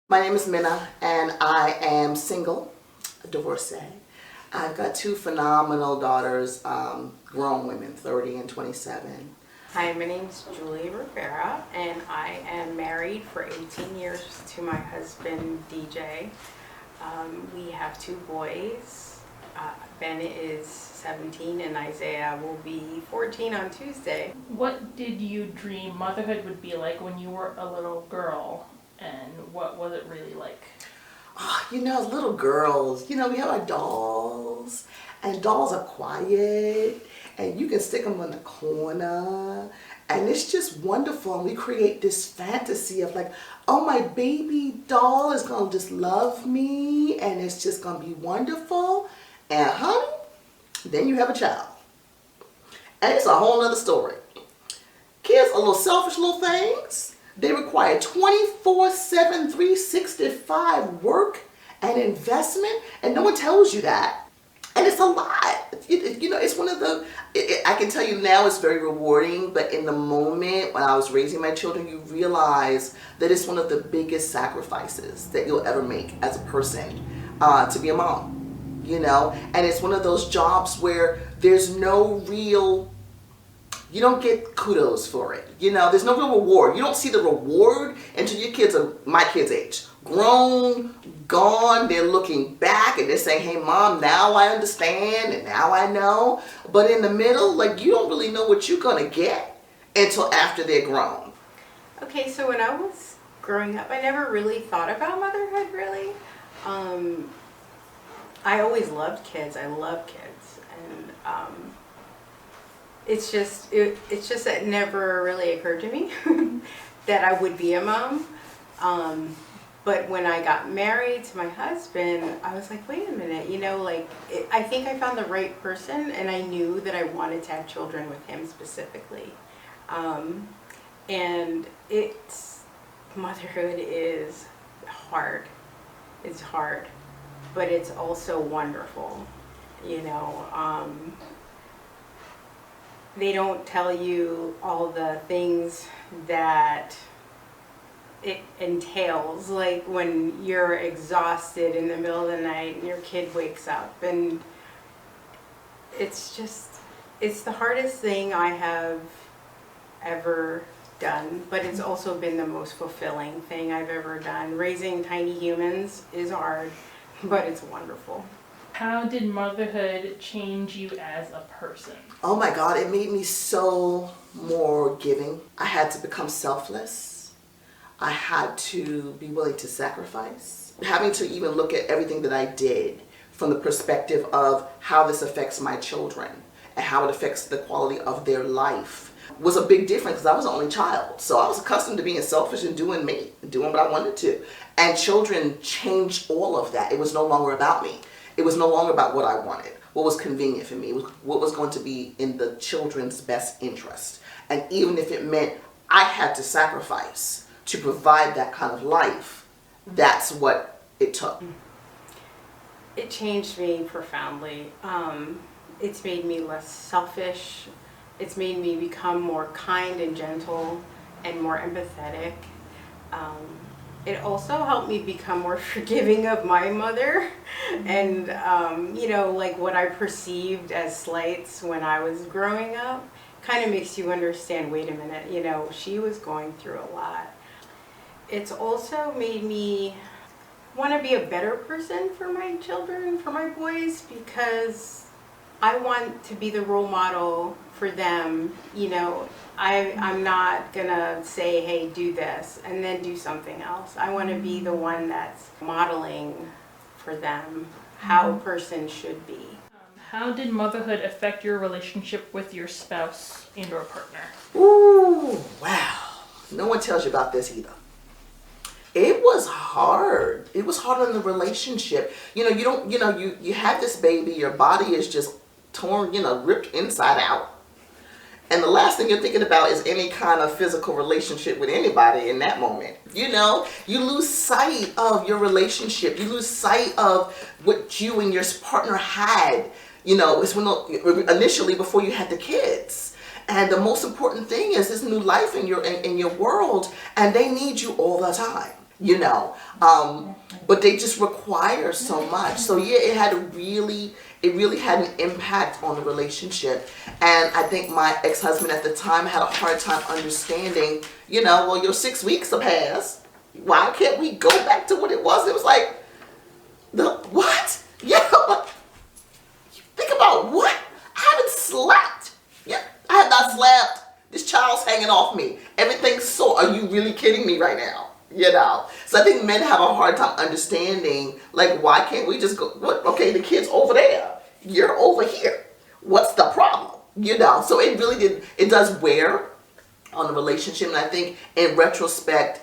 My name is Minna and I am single, a divorcee. I've got two phenomenal daughters, grown women, 30 and 27. Hi, my name's Julie Rivera and I am married for 18 years to my husband DJ. We have two boys. Ben is 17 and Isaiah will be 14 on Tuesday. What did you dream motherhood would be like when you were a little girl, and what was it really like? Little girls, we have our dolls, and dolls are quiet, and you can stick them in the corner, and it's just wonderful. And we create this fantasy of like, oh, my baby doll is gonna just love me, and it's just gonna be wonderful. And honey, then you have a child, and it's a whole nother story. Kids are little selfish little things. They require 24/7, 365 work and investment, and no one tells you that. And it's a lot. It's one of the, I can tell you now it's very rewarding, but in the moment when I was raising my children, you realize that it's one of the biggest sacrifices that you'll ever make as a person, to be a mom, and it's one of those jobs where there's no real, you don't get kudos for it. There's no real reward. You don't see the reward until your kids are my kids' age. Grown, gone, they're looking back and they're saying, hey mom, now I understand and now I know. But in the middle, you don't really know what you're gonna get until after they're grown. Okay, so when I was growing up, I never really thought about motherhood, really. I always loved kids. I love kids. And it's just that it never really occurred to me that I would be a mom. But when I got married to my husband, I was like, wait a minute, I think I found the right person, and I knew that I wanted to have children with him specifically. And motherhood is hard. It's hard, but it's also wonderful, They don't tell you all the things that it entails, like when you're exhausted in the middle of the night and your kid wakes up, and it's the hardest thing I have ever done, but it's also been the most fulfilling thing I've ever done. Raising tiny humans is hard, but it's wonderful. How did motherhood change you as a person? Oh my God, it made me so more giving. I had to become selfless. I had to be willing to sacrifice. Having to even look at everything that I did from the perspective of how this affects my children and how it affects the quality of their life was a big difference, because I was the only child. So I was accustomed to being selfish and doing me, doing what I wanted to. And children changed all of that. It was no longer about me. It was no longer about what I wanted, what was convenient for me, what was going to be in the children's best interest. And even if it meant I had to sacrifice to provide that kind of life, that's what it took. It changed me profoundly. It's made me less selfish. It's made me become more kind and gentle and more empathetic. It also helped me become more forgiving of my mother, and what I perceived as slights when I was growing up kind of makes you understand, wait a minute, she was going through a lot. It's also made me want to be a better person for my children, for my boys, because I want to be the role model for them. I'm not gonna say, hey, do this and then do something else. I want to be the one that's modeling for them how a person should be. How did motherhood affect your relationship with your spouse and or partner? Ooh, wow. No one tells you about this either. It was hard. It was hard in the relationship. You have this baby, your body is just torn, ripped inside out. And the last thing you're thinking about is any kind of physical relationship with anybody in that moment. You lose sight of your relationship. You lose sight of what you and your partner had, it's when initially before you had the kids. And the most important thing is this new life in your world, and they need you all the time. you know. But they just require so much. So yeah, it really had an impact on the relationship. And I think my ex-husband at the time had a hard time understanding, well, your 6 weeks have passed. Why can't we go back to what it was? It was like, what? Yeah, but think about what? I haven't slept. Yeah, I have not slept. This child's hanging off me. Everything's so, are you really kidding me right now? So I think men have a hard time understanding, like, why can't we just go, what? Okay, the kid's over there. You're over here. What's the problem? So it really it does wear on the relationship. And I think in retrospect,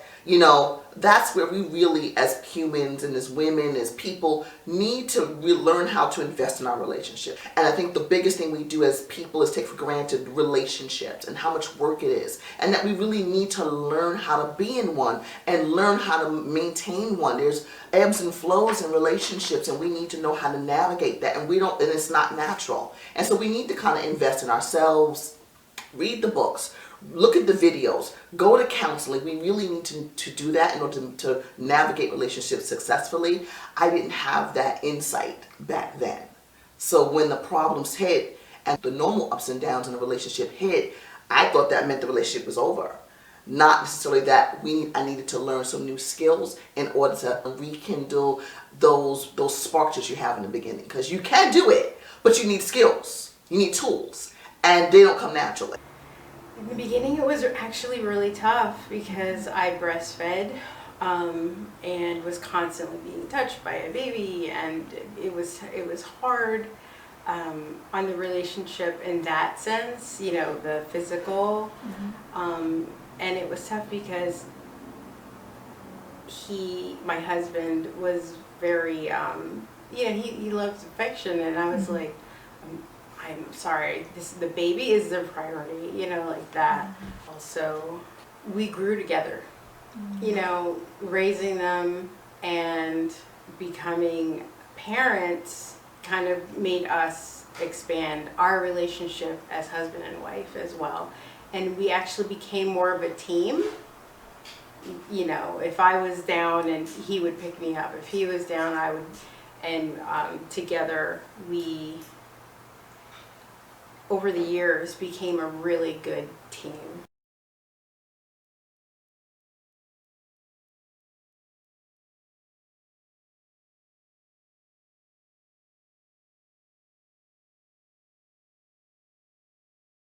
that's where we really, as humans and as women, as people, need to learn how to invest in our relationship. And I think the biggest thing we do as people is take for granted relationships and how much work it is. And that we really need to learn how to be in one and learn how to maintain one. There's ebbs and flows in relationships, and we need to know how to navigate that. And it's not natural. And so we need to kind of invest in ourselves, read the books, look at the videos, go to counseling. We really need to do that in order to navigate relationships successfully. I didn't have that insight back then. So when the problems hit and the normal ups and downs in a relationship hit, I thought that meant the relationship was over. Not necessarily that I needed to learn some new skills in order to rekindle those sparks that you have in the beginning. Because you can do it, but you need skills. You need tools. And they don't come naturally. In the beginning, it was actually really tough because I breastfed and was constantly being touched by a baby, and it was hard on the relationship in that sense, the physical, and it was tough because my husband was very, he loves affection, and I was like, I'm sorry, the baby is the priority, like that. Also, we grew together, raising them and becoming parents kind of made us expand our relationship as husband and wife as well. And we actually became more of a team. If I was down, and he would pick me up. If he was down, I would, and together we, over the years, became a really good team.